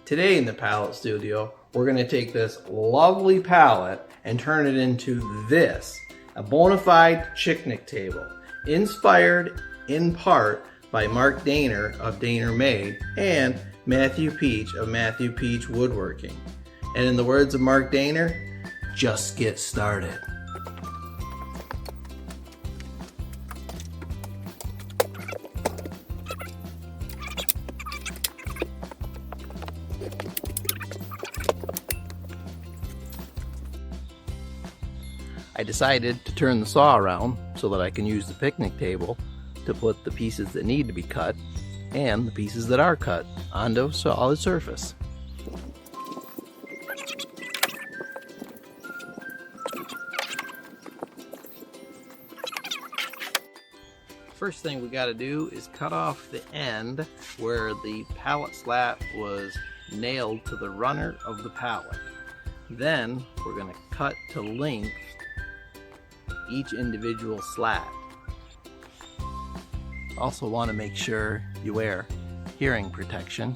Today in the pallet studio, we're going to take this lovely pallet and turn it into this, a bona fide chicknic table, inspired in part by Mark Dainer of Dainer Made and Matthew Peach of Matthew Peach Woodworking. And in the words of Mark Dainer, just get started. I decided to turn the saw around so that I can use the picnic table to put the pieces that need to be cut and the pieces that are cut onto a solid surface. First thing we got to do is cut off the end where the pallet slat was nailed to the runner of the pallet. Then we're going to cut to length each individual slat. Also want to make sure you wear hearing protection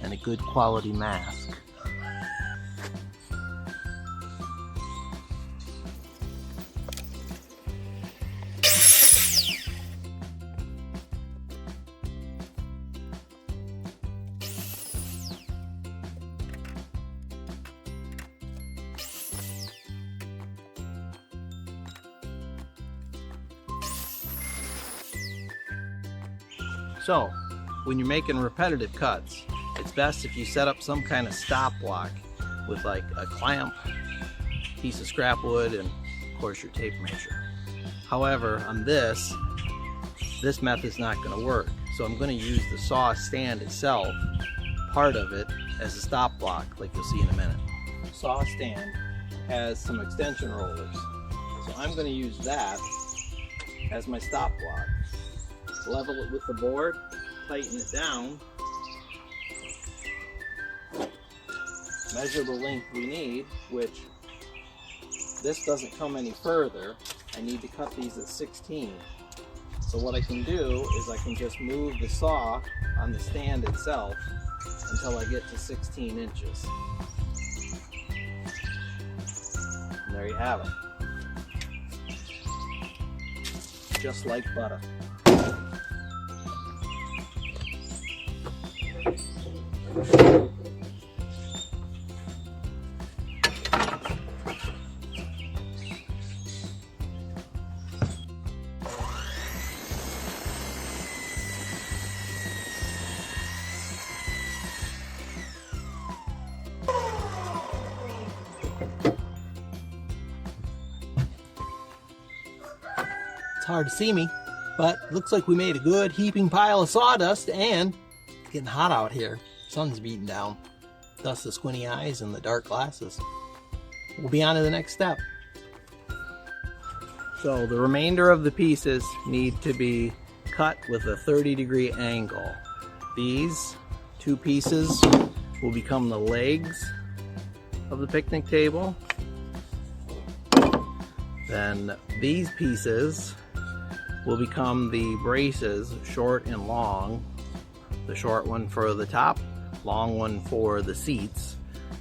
and a good quality mask. So, when you're making repetitive cuts, it's best if you set up some kind of stop block with like a clamp, piece of scrap wood, and of course your tape measure. However, on this method's not going to work. So I'm going to use the saw stand itself, part of it, as a stop block like you'll see in a minute. The saw stand has some extension rollers. So I'm going to use that as my stop block. Level it with the board, tighten it down, measure the length we need, which this doesn't come any further. I need to cut these at 16. So what I can do is I can just move the saw on the stand itself until I get to 16 inches. And there you have it. Just like butter. It's hard to see me, but it looks like we made a good heaping pile of sawdust, and it's getting hot out here. Sun's beating down. Thus the squinty eyes and the dark glasses. We'll be on to the next step. So the remainder of the pieces need to be cut with a 30-degree angle. These two pieces will become the legs of the picnic table. Then these pieces will become the braces, short and long. The short one for the top, long one for the seats.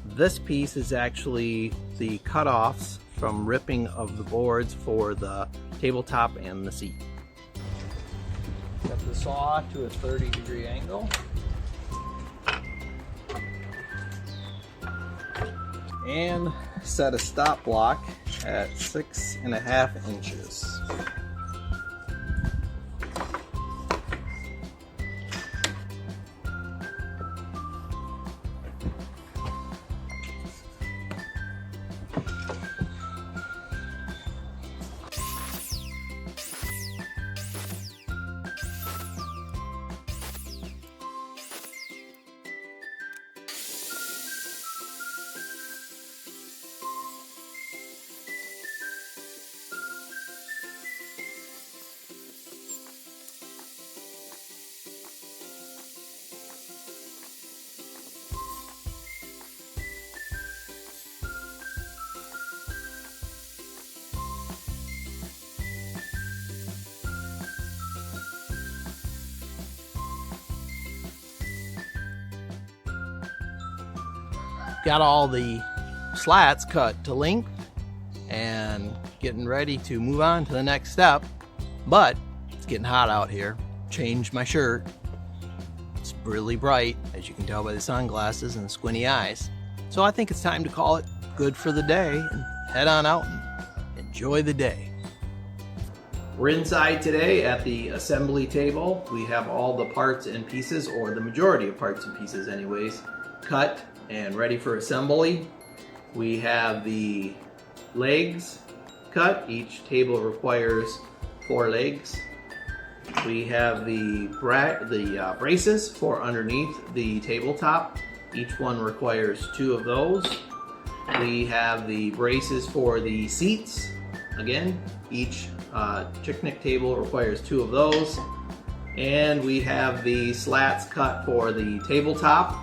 This piece is actually the cutoffs from ripping of the boards for the tabletop and the seat. Set the saw to a 30-degree angle. And set a stop block at 6.5 inches. got all the slats cut to length and getting ready to move on to the next step, but it's getting hot out here. Changed my shirt. It's really bright, as you can tell by the sunglasses and the squinty eyes. So I think it's time to call it good for the day and head on out and enjoy the day. We're inside today at the assembly table. We have all the parts and pieces, or the majority of parts and pieces anyways, cut and ready for assembly. We have the legs cut. Each table requires 4 legs. We have the braces for underneath the tabletop. Each one requires 2 of those. We have the braces for the seats. Again, each chicknic table requires 2 of those. And we have the slats cut for the tabletop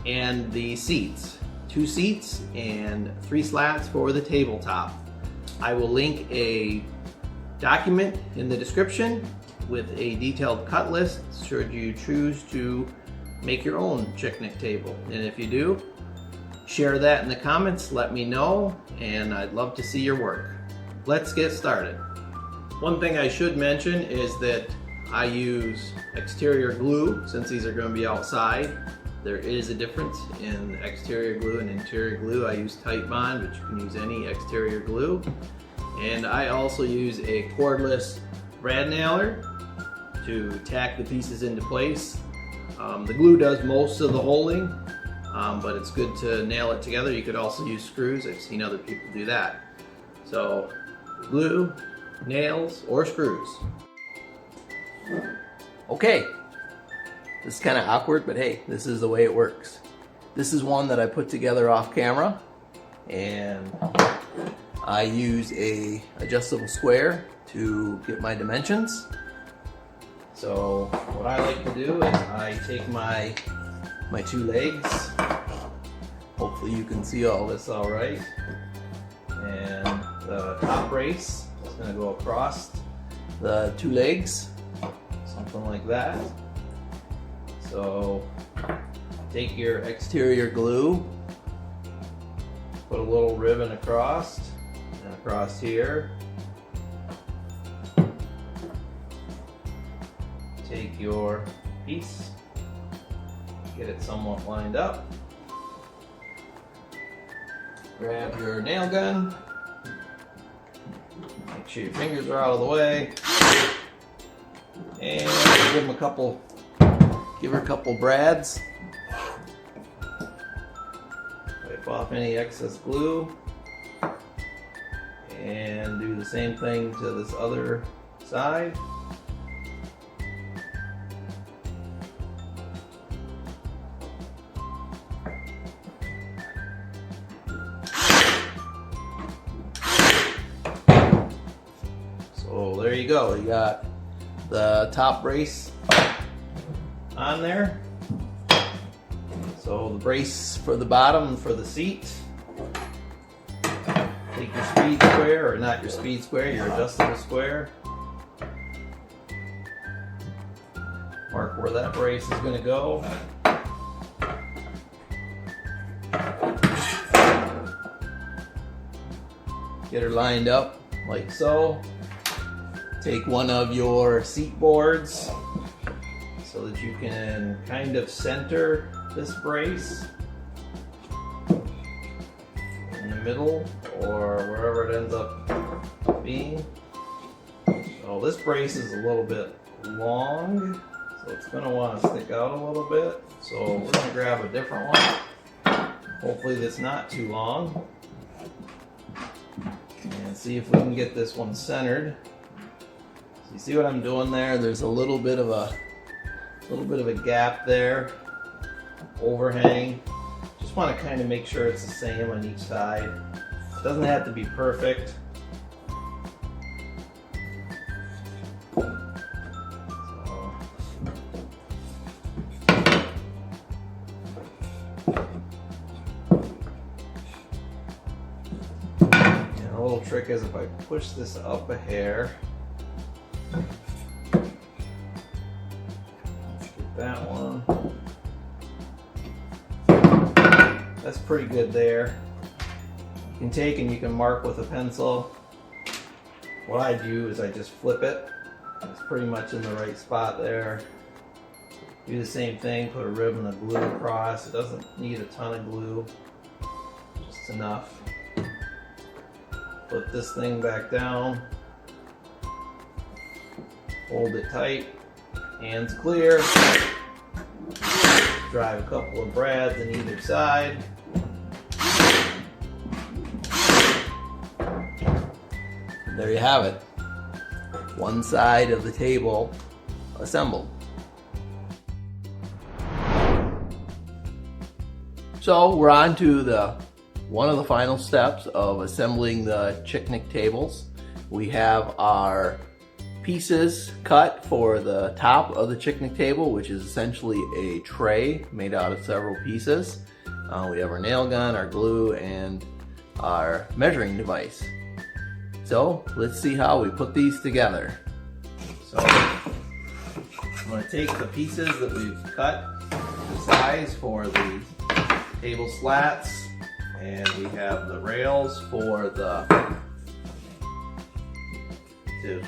and the seats. 2 seats and 3 slats for the tabletop. I will link a document in the description with a detailed cut list should you choose to make your own chicknic table. And if you do, share that in the comments, let me know, and I'd love to see your work. Let's get started. One thing I should mention is that I use exterior glue since these are going to be outside. There is a difference in exterior glue and interior glue. I use Titebond, but you can use any exterior glue. And I also use a cordless brad nailer to tack the pieces into place. The glue does most of the holding, but it's good to nail it together. You could also use screws. I've seen other people do that. So glue, nails, or screws. Okay, this is kind of awkward, but hey, this is the way it works. This is one that I put together off camera, and I use a adjustable square to get my dimensions. So what I like to do is I take my 2 legs. Hopefully you can see all this all right. And the top brace is going to go across the 2 legs, something like that. So take your exterior glue, put a little ribbon across and across here. Take your piece, get it somewhat lined up. Grab your nail gun. Make sure your fingers are out of the way. And give her a couple brads. Wipe off any excess glue. And do the same thing to this other side. So there you go. You got the top brace on there. So the brace for the bottom for the seat. Take your speed square, or not your speed square, your adjustable square. Mark where that brace is going to go. Get her lined up like so. Take one of your seat boards so that you can kind of center this brace in the middle or wherever it ends up being. So this brace is a little bit long, so it's going to want to stick out a little bit. So we're going to grab a different one. Hopefully that's not too long. And see if we can get this one centered. So you see what I'm doing there? There's a little bit of a gap there, overhang. Just want to kind of make sure it's the same on each side. It doesn't have to be perfect. And a little trick is if I push this up a hair, let's get that one. That's pretty good there. You can take and you can mark with a pencil. What I do is I just flip it. It's pretty much in the right spot there. Do the same thing, put a ribbon of glue across. It doesn't need a ton of glue, just enough. Flip this thing back down. Hold it tight, hands clear. Drive a couple of brads on either side. There you have it. One side of the table assembled. So we're on to one of the final steps of assembling the chicknic tables. We have our pieces cut for the top of the chicknic table, which is essentially a tray made out of several pieces. We have our nail gun, our glue, and our measuring device. So let's see how we put these together. So I'm going to take the pieces that we've cut the size for the table slats, and we have the rails for to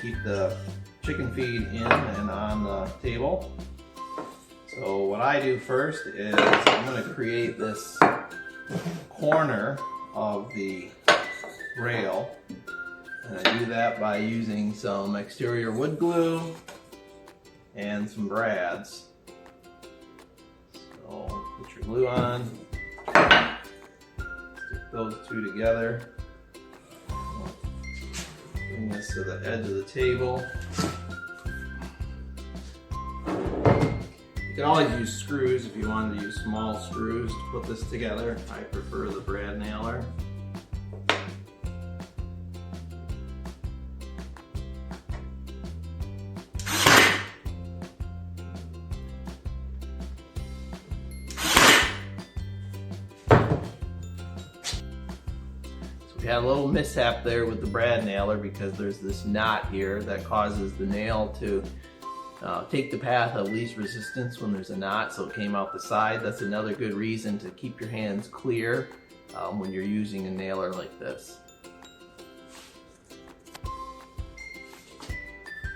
keep the chicken feed in and on the table. So what I do first is I'm going to create this corner of the rail, and I do that by using some exterior wood glue and some brads. So put your glue on, stick those two together. Bring this to the edge of the table. You can always use screws if you wanted to use small screws to put this together. I prefer the brad nailer. We had a little mishap there with the brad nailer because there's this knot here that causes the nail to take the path of least resistance when there's a knot, so it came out the side. That's another good reason to keep your hands clear when you're using a nailer like this.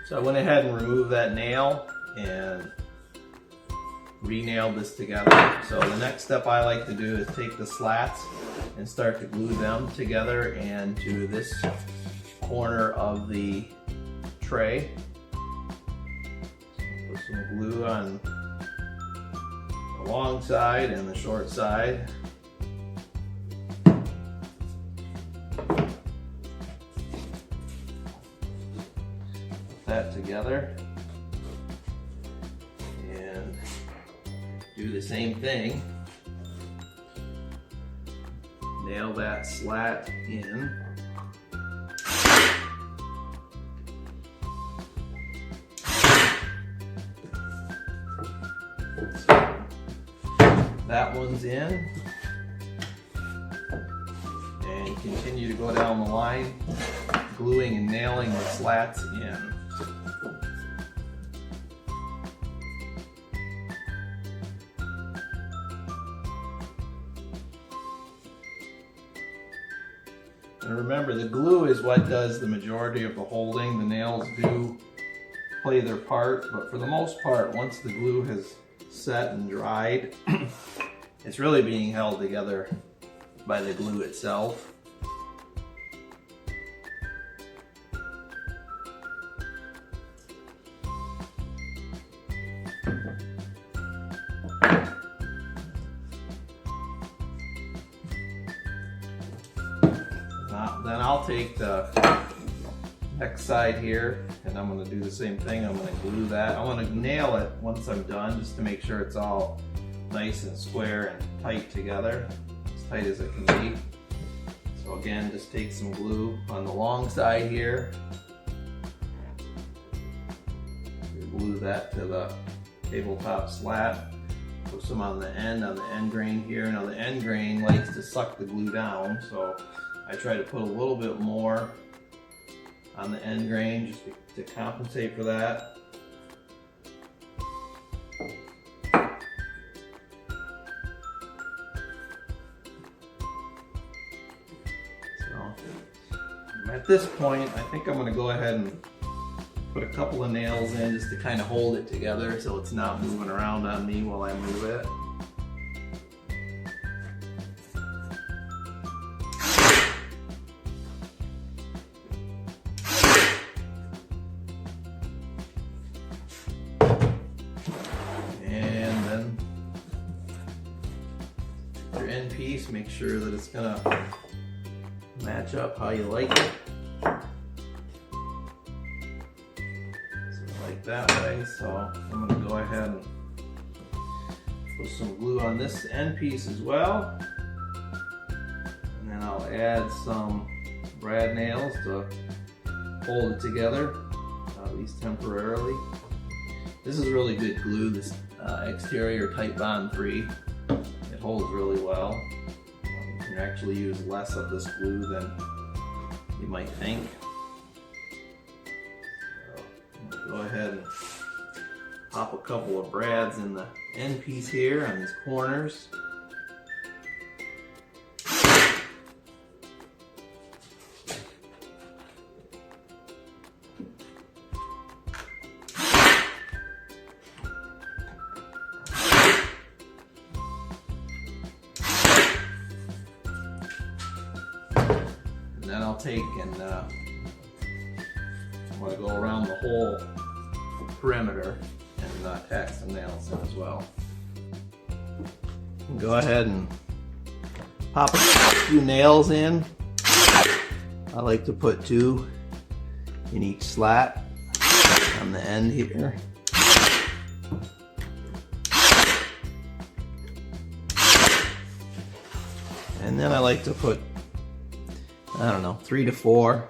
So I went ahead and removed that nail and re-nailed this together. So the next step I like to do is take the slats and start to glue them together and to this corner of the tray. So put some glue on the long side and the short side. Put that together and do the same thing. Nail that slat in. So that one's in. And continue to go down the line, gluing and nailing the slats in. And remember, the glue is what does the majority of the holding. The nails do play their part, but for the most part, once the glue has set and dried, it's really being held together by the glue itself. Then I'll take the next side here and I'm going to do the same thing. I'm going to glue that. I want to nail it once I'm done just to make sure it's all nice and square and tight together, as tight as it can be. So again, just take some glue on the long side here. Glue that to the tabletop slat. Put some on the end grain here. Now the end grain likes to suck the glue down, so I try to put a little bit more on the end grain just to compensate for that. at this point, I think I'm going to go ahead and put a couple of nails in just to kind of hold it together so it's not moving around on me while I move it. And then your end piece, make sure that it's going to match up how you like it. That way, so I'm going to go ahead and put some glue on this end piece as well, and then I'll add some brad nails to hold it together, at least temporarily. This is really good glue, this exterior tight bond free. It holds really well. You can actually use less of this glue than you might think. Go ahead and pop a couple of brads in the end piece here on these corners. And then I'll take and I'm going to go around the whole perimeter and tack some nails in as well. Go ahead and pop a few nails in. I like to put 2 in each slat on the end here. And then I like to put, I don't know, 3 to 4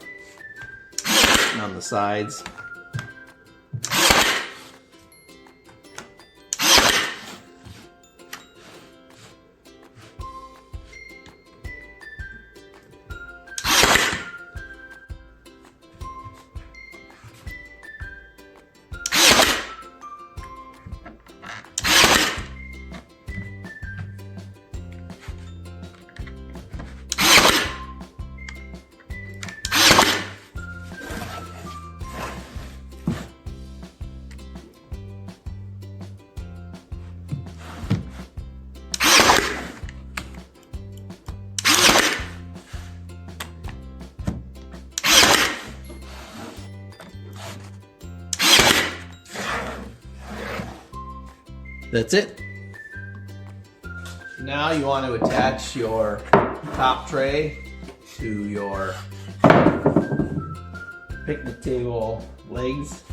on the sides. That's it. Now you want to attach your top tray to your picnic table legs.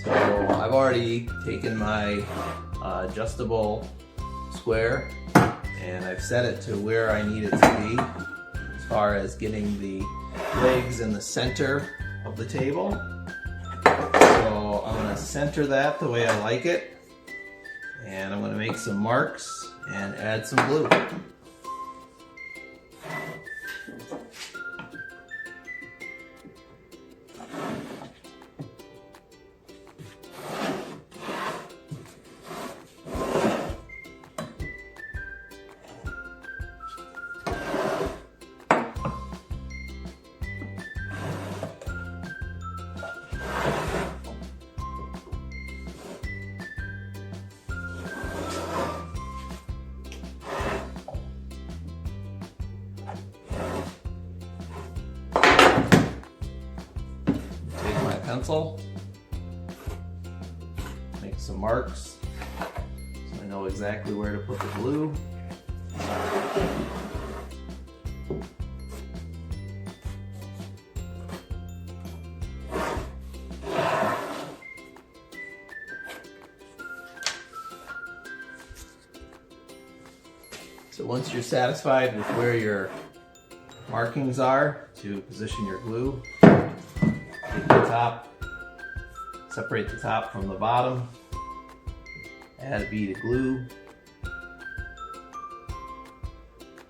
So I've already taken my adjustable square and I've set it to where I need it to be as far as getting the legs in the center of the table. So I'm going to center that the way I like it. And I'm going to make some marks and add some glue. Pencil, make some marks so I know exactly where to put the glue. So once you're satisfied with where your markings are to position your glue, take the top, separate the top from the bottom, add a bead of glue.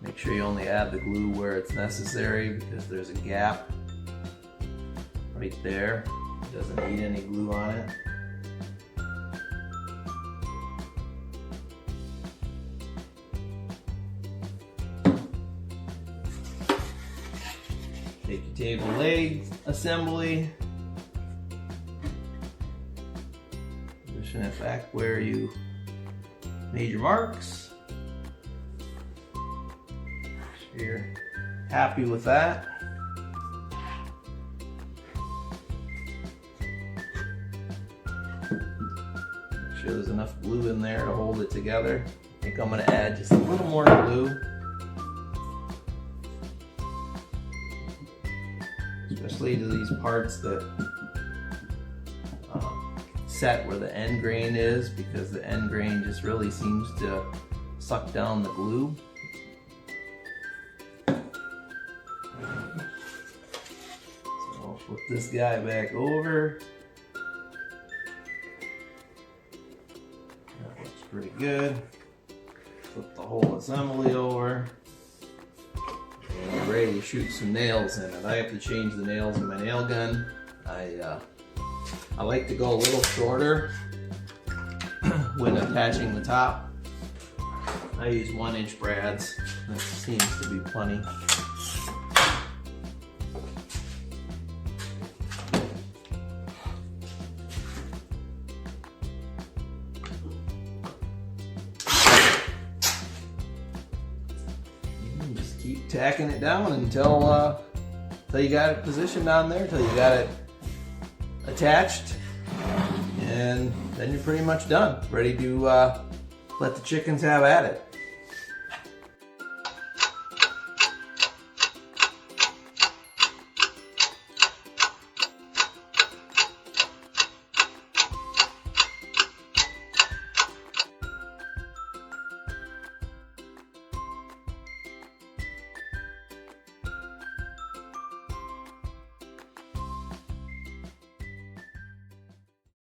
Make sure you only add the glue where it's necessary because there's a gap right there. It doesn't need any glue on it. Take your table leg assembly. Position it back where you made your marks. So you're happy with that. Make sure there's enough glue in there to hold it together. I think I'm going to add just a little more glue. Especially to these parts that set where the end grain is, because the end grain just really seems to suck down the glue. So I'll flip this guy back over. That looks pretty good. Flip the whole assembly over. And I'm ready to shoot some nails in it. I have to change the nails in my nail gun. I like to go a little shorter when attaching the top. I use 1-inch brads. That seems to be plenty. And just keep tacking it down until you got it positioned on there, until you got it attached, and then you're pretty much done. Ready to let the chickens have at it.